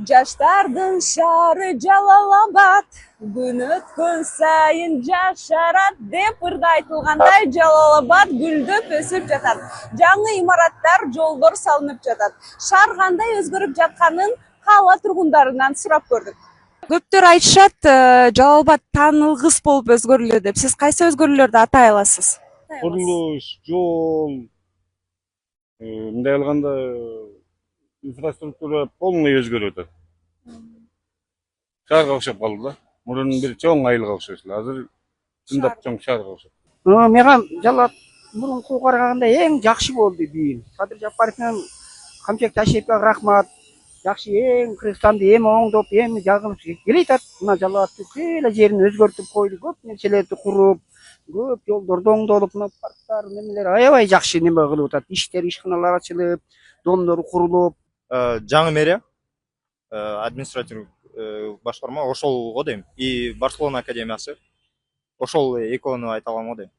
Жаштардын шаары Жалал Абад, күн өткөн сайын жашарат деп ырда айтылгандай Жалал Абад гүлдөп өсүп жатат. Жаңы имараттар, жолдор салынып жатат. Шаар кандай өзгөрүп жатканын кала тургундарынан сурап көрдүк. Көптөр айтышат, Жалал Абад таанылгыс болуп өзгөрүлдү деп. Сиз кайсы өзгөрүүлөрдү атай аласыз? Курулуш, жол, мындай алганда инфраструктура полный өзгөрүп атат. Шаарга окшоп калды да. Мурун бир чоң айылга окшош эле. Азыр чындап чоң шаарга окшоп. Мага Жалал Абад мурункуга караганда эң жакшы болду бийим. Кадыр Жапаров менен Камчек Ташиевке рахмат. Жакшы эң Кыргызстанды эми оңдоп, эми жагып келатат. Мына Жалал Абадты бүт жерин өзгөртүп койду, көп нерселерди куруп, көп жолдорду оңдолуп, мына парктар, немелер аябай жакшы неме кылып атат. Иштер, ишканалар ачылып, домдор курулуп. Жаңы мэрия административдик башкарма ошол го дейм. И Барселона академиясы ошол экөөнү айта алам го дейм.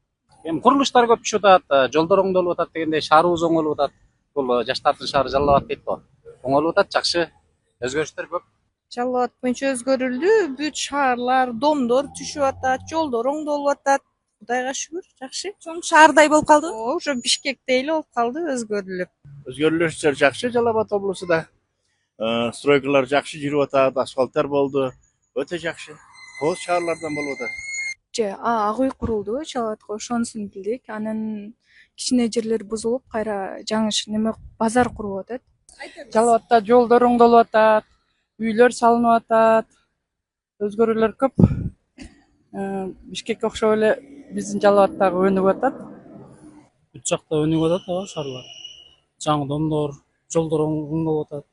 Эми курулуштар көп түшүп атат, жолдор оңдолуп атат дегендей, шаарыбыз оңолуп атат. Бул жаштардын шаары Жалал Абад дейт го. Оңолуп атат, жакшы өзгөрүштөр көп. Жалал Абад боюнча өзгөрүлдү. Бүт шаарлар, домдор түшүп атат, жолдор оңдолуп атат. Кудайга шүгүр, жакшы. Чоң шаардай болуп калды. Уже Бишкектей эле болуп калды, өзгөрүлүп. Өзгөрүлүштөр жакшы Жалал Абад облусунда. Стройкалар жакшы жүрүп атат, асфальттар болду. Өтө жакшы. Кооз шаарлардан болуп атат. Ак үй курулду Жалал Абадка, ошонусун билдик. Анан кичине жерлер бузулуп, кайра жаңы неме базар куруп атат. Жалал Абадта жолдор оңдолуп атат, үйлөр салынып атат, өзгөрүүлөр көп. Бишкекке окшоп эле биздин Жалал Абад дагы өнүгүп атат. Бүт жакта өнүгүп атат шаарлар. Жаңы домдор, жолдор оңдолуп атат.